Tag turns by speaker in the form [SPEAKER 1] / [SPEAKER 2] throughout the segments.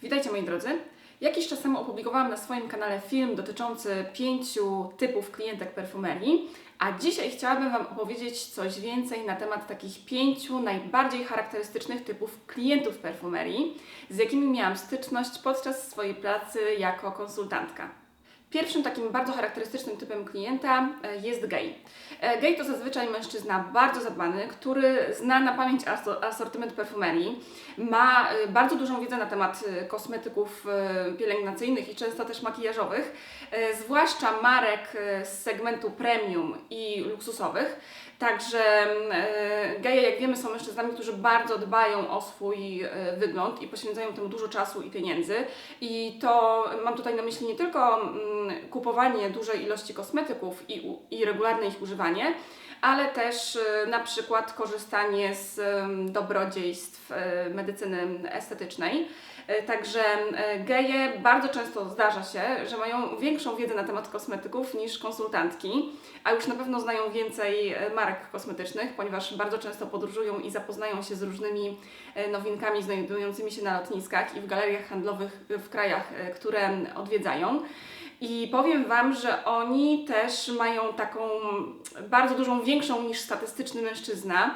[SPEAKER 1] Witajcie moi drodzy. Jakiś czas temu opublikowałam na swoim kanale film dotyczący 5 typów klientek perfumerii, a dzisiaj chciałabym Wam opowiedzieć coś więcej na temat takich 5 najbardziej charakterystycznych typów klientów perfumerii, z jakimi miałam styczność podczas swojej pracy jako konsultantka. Pierwszym takim bardzo charakterystycznym typem klienta jest gej. Gej to zazwyczaj mężczyzna bardzo zadbany, który zna na pamięć asortyment perfumerii, ma bardzo dużą wiedzę na temat kosmetyków pielęgnacyjnych i często też makijażowych, zwłaszcza marek z segmentu premium i luksusowych. Także geje, jak wiemy, są mężczyznami, którzy bardzo dbają o swój wygląd i poświęcają temu dużo czasu i pieniędzy. I to mam tutaj na myśli nie tylko kupowanie dużej ilości kosmetyków i regularne ich używanie, ale też na przykład korzystanie z dobrodziejstw medycyny estetycznej. Także geje bardzo często zdarza się, że mają większą wiedzę na temat kosmetyków niż konsultantki, a już na pewno znają więcej marek kosmetycznych, ponieważ bardzo często podróżują i zapoznają się z różnymi nowinkami znajdującymi się na lotniskach i w galeriach handlowych w krajach, które odwiedzają. I powiem Wam, że oni też mają taką bardzo dużą, większą niż statystyczny mężczyzna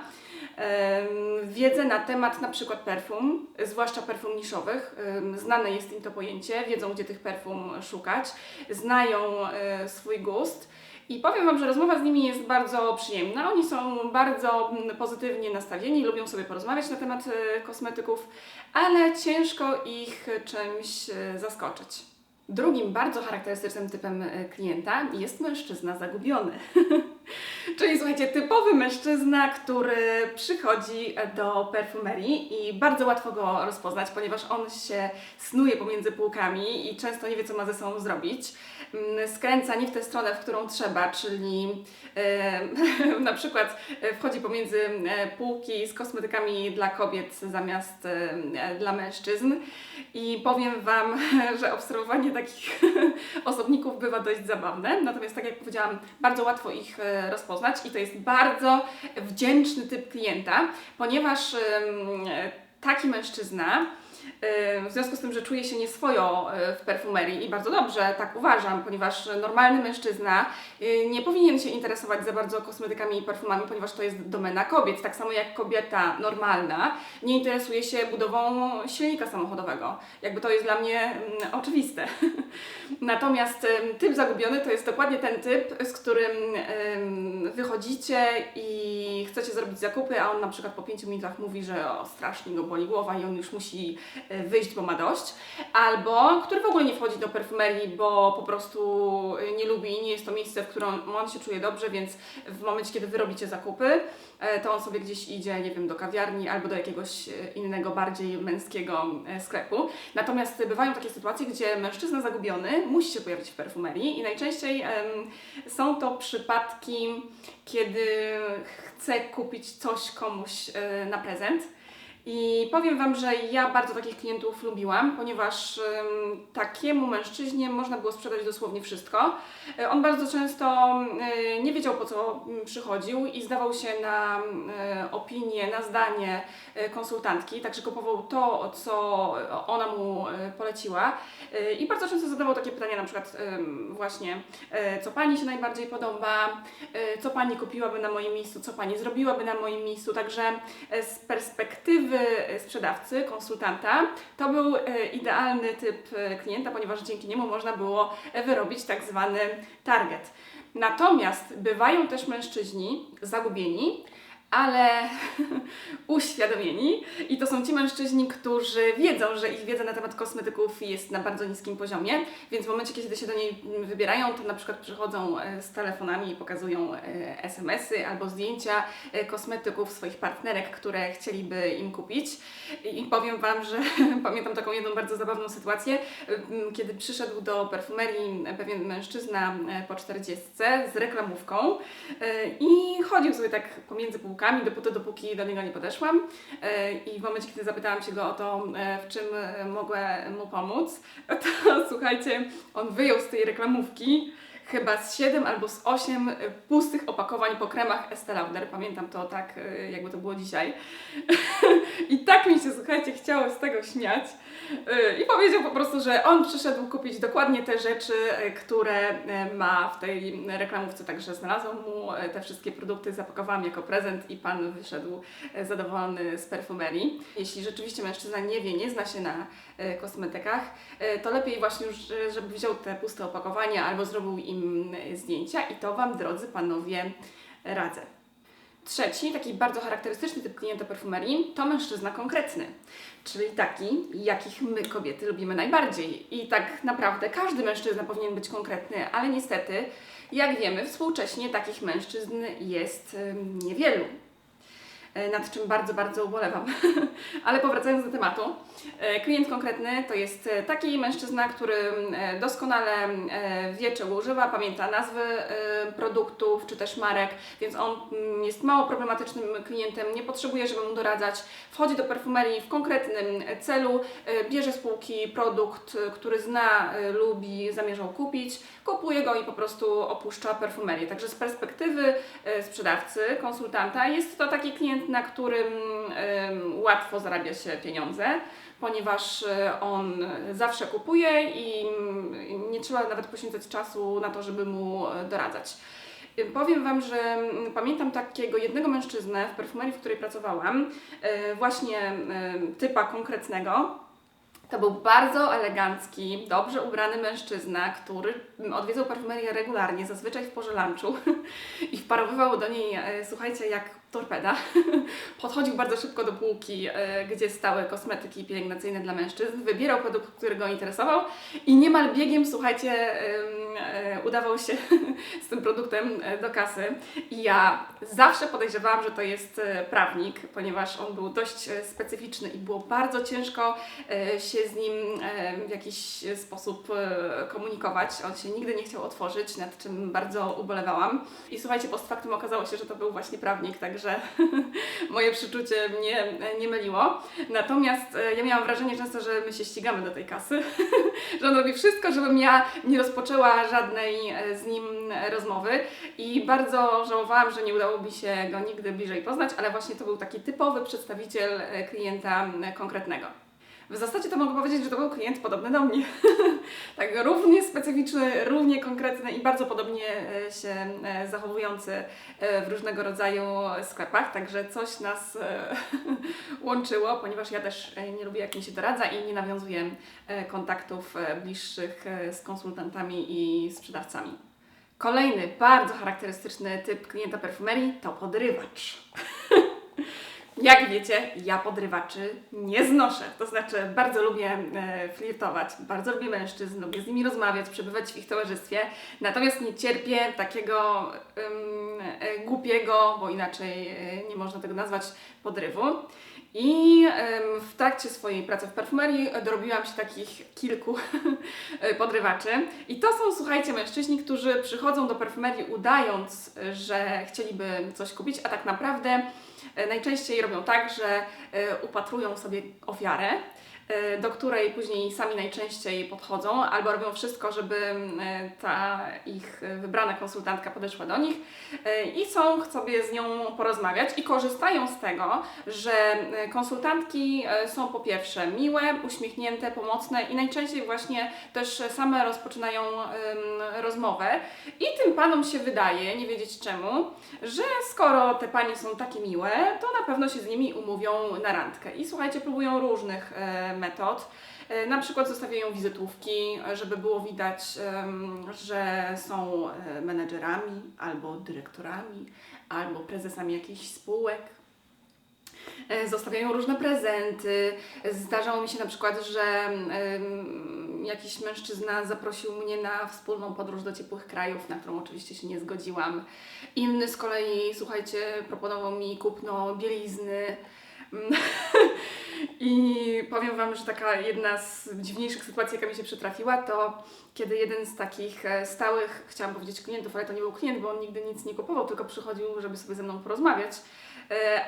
[SPEAKER 1] wiedzę na temat na przykład perfum, zwłaszcza perfum niszowych. Znane jest im to pojęcie, wiedzą gdzie tych perfum szukać, znają swój gust. I powiem Wam, że rozmowa z nimi jest bardzo przyjemna. Oni są bardzo pozytywnie nastawieni, lubią sobie porozmawiać na temat kosmetyków, ale ciężko ich czymś zaskoczyć. Drugim bardzo charakterystycznym typem klienta jest mężczyzna zagubiony. Czyli słuchajcie, typowy mężczyzna, który przychodzi do perfumerii i bardzo łatwo go rozpoznać, ponieważ on się snuje pomiędzy półkami i często nie wie, co ma ze sobą zrobić. Skręca nie w tę stronę, w którą trzeba, czyli na przykład wchodzi pomiędzy półki z kosmetykami dla kobiet zamiast dla mężczyzn. I powiem Wam, że obserwowanie takich osobników bywa dość zabawne. Natomiast tak jak powiedziałam, bardzo łatwo ich rozpoznać i to jest bardzo wdzięczny typ klienta, ponieważ taki mężczyzna, w związku z tym, że czuje się nieswojo w perfumerii i bardzo dobrze, tak uważam, ponieważ normalny mężczyzna nie powinien się interesować za bardzo kosmetykami i perfumami, ponieważ to jest domena kobiet, tak samo jak kobieta normalna nie interesuje się budową silnika samochodowego. Jakby to jest dla mnie oczywiste. Natomiast typ zagubiony to jest dokładnie ten typ, z którym wychodzicie i chcecie zrobić zakupy, a on na przykład po 5 minutach mówi, że strasznie go boli głowa i on już musi wyjść, bo ma dość, albo który w ogóle nie wchodzi do perfumerii, bo po prostu nie lubi i nie jest to miejsce, w którym on się czuje dobrze, więc w momencie, kiedy Wy robicie zakupy, to on sobie gdzieś idzie, nie wiem, do kawiarni albo do jakiegoś innego, bardziej męskiego sklepu. Natomiast bywają takie sytuacje, gdzie mężczyzna zagubiony musi się pojawić w perfumerii i najczęściej są to przypadki, kiedy chce kupić coś komuś na prezent. I powiem Wam, że ja bardzo takich klientów lubiłam, ponieważ takiemu mężczyźnie można było sprzedać dosłownie wszystko. On bardzo często nie wiedział, po co przychodził i zdawał się na opinię, na zdanie konsultantki, także kupował to, co ona mu poleciła. I bardzo często zadawał takie pytania, na przykład właśnie, co Pani się najbardziej podoba, co Pani kupiłaby na moim miejscu, co Pani zrobiłaby na moim miejscu. Także z perspektywy sprzedawcy, konsultanta, to był idealny typ klienta, ponieważ dzięki niemu można było wyrobić tak zwany target. Natomiast bywają też mężczyźni zagubieni, ale uświadomieni i to są ci mężczyźni, którzy wiedzą, że ich wiedza na temat kosmetyków jest na bardzo niskim poziomie, więc w momencie, kiedy się do niej wybierają, to na przykład przychodzą z telefonami i pokazują SMS-y albo zdjęcia kosmetyków swoich partnerek, które chcieliby im kupić. I powiem Wam, że pamiętam taką jedną bardzo zabawną sytuację, kiedy przyszedł do perfumerii pewien mężczyzna po 40 z reklamówką i chodził sobie tak pomiędzy półkami, dopóki do niego nie podeszłam i w momencie, kiedy zapytałam się go o to, w czym mogę mu pomóc, to słuchajcie, on wyjął z tej reklamówki chyba z 7 albo z 8 pustych opakowań po kremach Estée Lauder. Pamiętam to tak, jakby to było dzisiaj. I tak mi się, słuchajcie, chciało z tego śmiać. I powiedział po prostu, że on przyszedł kupić dokładnie te rzeczy, które ma w tej reklamówce. Także znalazłam mu te wszystkie produkty, zapakowałam jako prezent i pan wyszedł zadowolony z perfumerii. Jeśli rzeczywiście mężczyzna nie wie, nie zna się na kosmetykach, to lepiej właśnie już, żeby wziął te puste opakowania albo zrobił im zdjęcia i to Wam, drodzy panowie, radzę. Trzeci, taki bardzo charakterystyczny typ klienta perfumerii to mężczyzna konkretny, czyli taki, jakich my kobiety lubimy najbardziej. I tak naprawdę każdy mężczyzna powinien być konkretny, ale niestety, jak wiemy, współcześnie takich mężczyzn jest niewielu. Nad czym bardzo, bardzo ubolewam. Ale powracając do tematu, klient konkretny to jest taki mężczyzna, który doskonale wie, czego używa, pamięta nazwy produktów czy też marek, więc on jest mało problematycznym klientem, nie potrzebuje, żeby mu doradzać. Wchodzi do perfumerii w konkretnym celu, bierze z półki produkt, który zna, lubi, zamierzał kupić, kupuje go i po prostu opuszcza perfumerię. Także z perspektywy sprzedawcy, konsultanta jest to taki klient, na którym łatwo zarabia się pieniądze, ponieważ on zawsze kupuje i nie trzeba nawet poświęcać czasu na to, żeby mu doradzać. Powiem Wam, że pamiętam takiego jednego mężczyznę w perfumerii, w której pracowałam, właśnie typa konkretnego. To był bardzo elegancki, dobrze ubrany mężczyzna, który odwiedzał perfumerię regularnie, zazwyczaj w porze lunchu i wparowywał do niej, słuchajcie, jak torpeda. Podchodził bardzo szybko do półki, gdzie stały kosmetyki pielęgnacyjne dla mężczyzn, wybierał produkt, który go interesował i niemal biegiem, słuchajcie, udawał się z tym produktem do kasy. I ja zawsze podejrzewałam, że to jest prawnik, ponieważ on był dość specyficzny i było bardzo ciężko się z nim w jakiś sposób komunikować. On się nigdy nie chciał otworzyć, nad czym bardzo ubolewałam. I słuchajcie, post factum okazało się, że to był właśnie prawnik, także moje przeczucie mnie nie myliło. Natomiast ja miałam wrażenie często, że my się ścigamy do tej kasy, że on robi wszystko, żebym ja nie rozpoczęła żadnej z nim rozmowy i bardzo żałowałam, że nie udało mi się go nigdy bliżej poznać, ale właśnie to był taki typowy przedstawiciel klienta konkretnego. W zasadzie to mogę powiedzieć, że to był klient podobny do mnie. Tak równie specyficzny, równie konkretny i bardzo podobnie się zachowujący w różnego rodzaju sklepach, także coś nas łączyło, ponieważ ja też nie lubię, jak mi się doradza i nie nawiązuję kontaktów bliższych z konsultantami i sprzedawcami. Kolejny bardzo charakterystyczny typ klienta perfumerii to podrywacz. Jak wiecie, ja podrywaczy nie znoszę, to znaczy bardzo lubię flirtować, bardzo lubię mężczyzn, lubię z nimi rozmawiać, przebywać w ich towarzystwie, natomiast nie cierpię takiego głupiego, bo inaczej nie można tego nazwać, podrywu. I w trakcie swojej pracy w perfumerii dorobiłam się takich kilku podrywaczy. I to są, słuchajcie, mężczyźni, którzy przychodzą do perfumerii udając, że chcieliby coś kupić, a tak naprawdę najczęściej robią tak, że upatrują sobie ofiarę, do której później sami najczęściej podchodzą, albo robią wszystko, żeby ta ich wybrana konsultantka podeszła do nich i chcą sobie z nią porozmawiać i korzystają z tego, że konsultantki są po pierwsze miłe, uśmiechnięte, pomocne i najczęściej właśnie też same rozpoczynają rozmowę i tym panom się wydaje, nie wiedzieć czemu, że skoro te panie są takie miłe, to na pewno się z nimi umówią na randkę. I słuchajcie, próbują różnych metod. Na przykład zostawiają wizytówki, żeby było widać, że są menedżerami, albo dyrektorami, albo prezesami jakichś spółek. Zostawiają różne prezenty. Zdarzało mi się na przykład, że jakiś mężczyzna zaprosił mnie na wspólną podróż do ciepłych krajów, na którą oczywiście się nie zgodziłam. Inny z kolei, słuchajcie, proponował mi kupno bielizny. I powiem Wam, że taka jedna z dziwniejszych sytuacji, jaka mi się przytrafiła, to kiedy jeden z takich stałych, chciałam powiedzieć klientów, ale to nie był klient, bo on nigdy nic nie kupował, tylko przychodził, żeby sobie ze mną porozmawiać,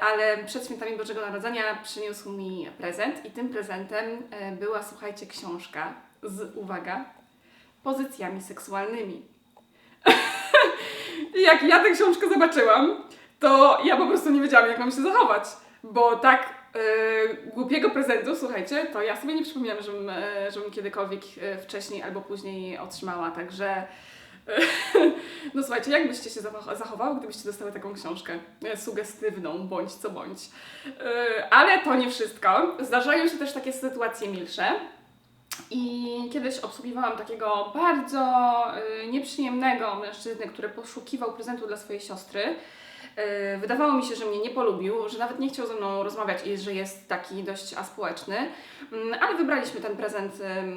[SPEAKER 1] ale przed świętami Bożego Narodzenia przyniósł mi prezent i tym prezentem była, słuchajcie, książka z, uwaga, pozycjami seksualnymi. I jak ja tę książkę zobaczyłam, to ja po prostu nie wiedziałam, jak mam się zachować, bo tak głupiego prezentu, słuchajcie, to ja sobie nie przypominam, żebym kiedykolwiek wcześniej albo później otrzymała, także no słuchajcie, jak byście się zachowały, gdybyście dostały taką książkę sugestywną, bądź co bądź. Ale to nie wszystko. Zdarzają się też takie sytuacje milsze. I kiedyś obsługiwałam takiego bardzo nieprzyjemnego mężczyznę, który poszukiwał prezentu dla swojej siostry. Wydawało mi się, że mnie nie polubił, że nawet nie chciał ze mną rozmawiać i że jest taki dość aspołeczny, ale wybraliśmy ten prezent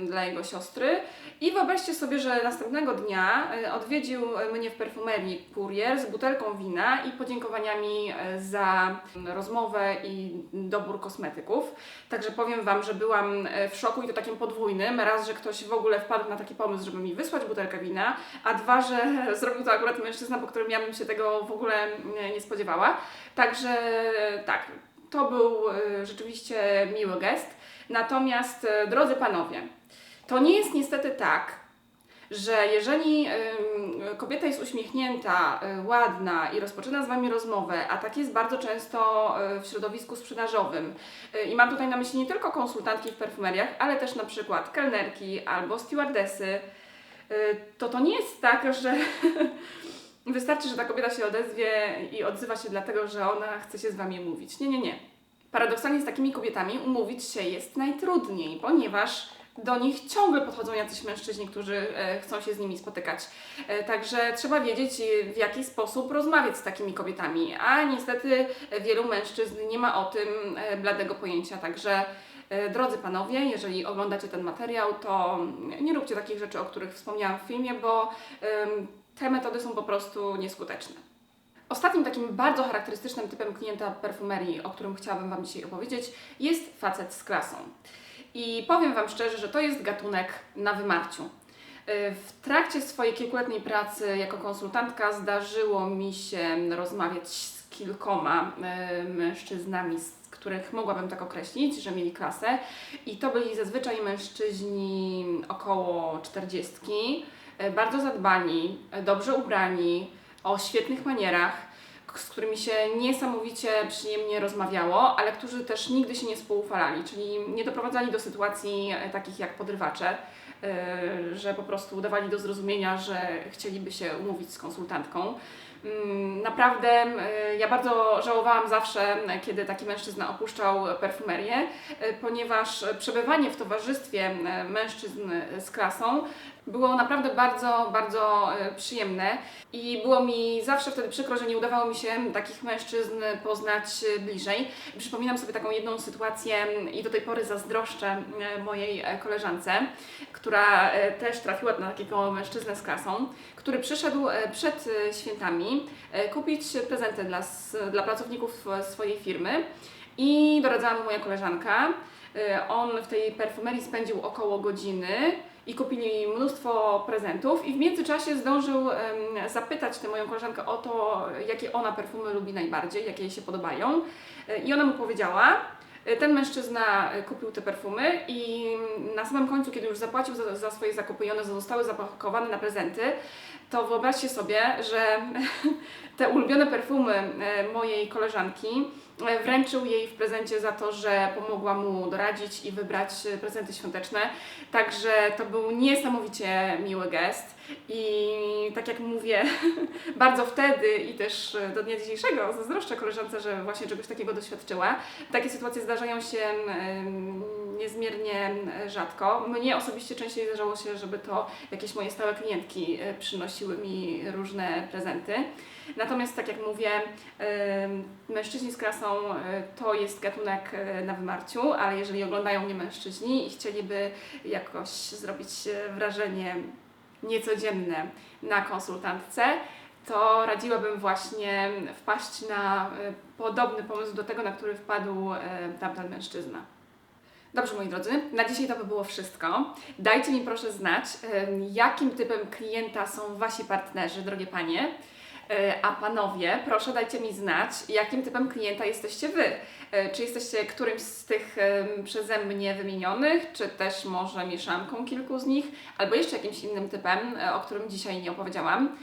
[SPEAKER 1] dla jego siostry i wyobraźcie sobie, że następnego dnia odwiedził mnie w perfumerii kurier z butelką wina i podziękowaniami za rozmowę i dobór kosmetyków. Także powiem Wam, że byłam w szoku i to takim podwójnym. Raz, że ktoś w ogóle wpadł na taki pomysł, żeby mi wysłać butelkę wina, a dwa, że zrobił to akurat mężczyzna, po którym ja bym się tego w ogóle nie spodziewała. Także tak, to był rzeczywiście miły gest. Natomiast, drodzy panowie, to nie jest niestety tak, że jeżeli kobieta jest uśmiechnięta, ładna i rozpoczyna z Wami rozmowę, a tak jest bardzo często w środowisku sprzedażowym, i mam tutaj na myśli nie tylko konsultantki w perfumeriach, ale też na przykład kelnerki albo stewardesy, to nie jest tak, że wystarczy, że ta kobieta się odezwie i odzywa się dlatego, że ona chce się z Wami umówić. Nie, nie, nie. Paradoksalnie z takimi kobietami umówić się jest najtrudniej, ponieważ do nich ciągle podchodzą jacyś mężczyźni, którzy chcą się z nimi spotykać. Także trzeba wiedzieć, w jaki sposób rozmawiać z takimi kobietami, a niestety wielu mężczyzn nie ma o tym bladego pojęcia. Także drodzy panowie, jeżeli oglądacie ten materiał, to nie róbcie takich rzeczy, o których wspomniałam w filmie, bo te metody są po prostu nieskuteczne. Ostatnim takim bardzo charakterystycznym typem klienta perfumerii, o którym chciałabym Wam dzisiaj opowiedzieć, jest facet z klasą. I powiem Wam szczerze, że to jest gatunek na wymarciu. W trakcie swojej kilkuletniej pracy jako konsultantka zdarzyło mi się rozmawiać z kilkoma mężczyznami, z których mogłabym tak określić, że mieli klasę. I to byli zazwyczaj mężczyźni około 40, bardzo zadbani, dobrze ubrani, o świetnych manierach, z którymi się niesamowicie przyjemnie rozmawiało, ale którzy też nigdy się nie spoufalali, czyli nie doprowadzali do sytuacji takich jak podrywacze, że po prostu dawali do zrozumienia, że chcieliby się umówić z konsultantką. Naprawdę ja bardzo żałowałam zawsze, kiedy taki mężczyzna opuszczał perfumerię, ponieważ przebywanie w towarzystwie mężczyzn z klasą było naprawdę bardzo, bardzo przyjemne i było mi zawsze wtedy przykro, że nie udawało mi się takich mężczyzn poznać bliżej. Przypominam sobie taką jedną sytuację i do tej pory zazdroszczę mojej koleżance, która też trafiła na takiego mężczyznę z klasą, który przyszedł przed świętami kupić prezenty dla pracowników swojej firmy i doradzała mu moja koleżanka. On w tej perfumerii spędził około godziny i kupili mnóstwo prezentów i w międzyczasie zdążył zapytać tę moją koleżankę o to, jakie ona perfumy lubi najbardziej, jakie jej się podobają. I ona mu powiedziała. Ten mężczyzna kupił te perfumy i na samym końcu, kiedy już zapłacił za swoje zakupy i one zostały zapakowane na prezenty, to wyobraźcie sobie, że te ulubione perfumy mojej koleżanki wręczył jej w prezencie za to, że pomogła mu doradzić i wybrać prezenty świąteczne. Także to był niesamowicie miły gest i tak jak mówię, bardzo wtedy i też do dnia dzisiejszego zazdroszczę koleżance, że właśnie czegoś takiego doświadczyła. Takie sytuacje zdarzają się niezmiernie rzadko. Mnie osobiście częściej zdarzało się, żeby to jakieś moje stałe klientki przynosiły mi różne prezenty. Natomiast tak jak mówię, mężczyźni z klasą to jest gatunek na wymarciu, ale jeżeli oglądają mnie mężczyźni i chcieliby jakoś zrobić wrażenie niecodzienne na konsultantce, to radziłabym właśnie wpaść na podobny pomysł do tego, na który wpadł tamten mężczyzna. Dobrze, moi drodzy, na dzisiaj to by było wszystko. Dajcie mi proszę znać, jakim typem klienta są Wasi partnerzy, drogie panie. A panowie, proszę dajcie mi znać, jakim typem klienta jesteście Wy. Czy jesteście którymś z tych przeze mnie wymienionych, czy też może mieszanką kilku z nich, albo jeszcze jakimś innym typem, o którym dzisiaj nie opowiedziałam.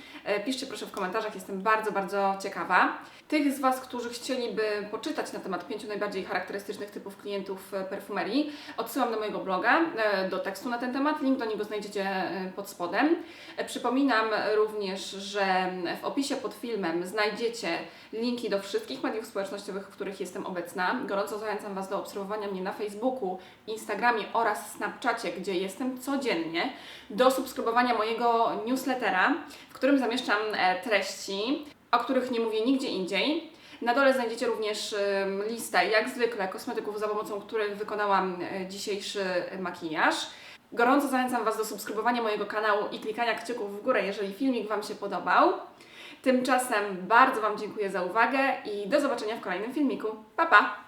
[SPEAKER 1] Piszcie proszę w komentarzach, jestem bardzo, bardzo ciekawa. Tych z Was, którzy chcieliby poczytać na temat 5 najbardziej charakterystycznych typów klientów perfumerii, odsyłam do mojego bloga, do tekstu na ten temat, link do niego znajdziecie pod spodem. Przypominam również, że w opisie pod filmem znajdziecie linki do wszystkich mediów społecznościowych, w których jestem obecna. Gorąco zachęcam Was do obserwowania mnie na Facebooku, Instagramie oraz Snapchacie, gdzie jestem codziennie, do subskrybowania mojego newslettera, w którym zamieszczam treści, o których nie mówię nigdzie indziej. Na dole znajdziecie również listę, jak zwykle, kosmetyków, za pomocą których wykonałam dzisiejszy makijaż. Gorąco zachęcam Was do subskrybowania mojego kanału i klikania kciuków w górę, jeżeli filmik Wam się podobał. Tymczasem bardzo Wam dziękuję za uwagę i do zobaczenia w kolejnym filmiku. Pa, pa!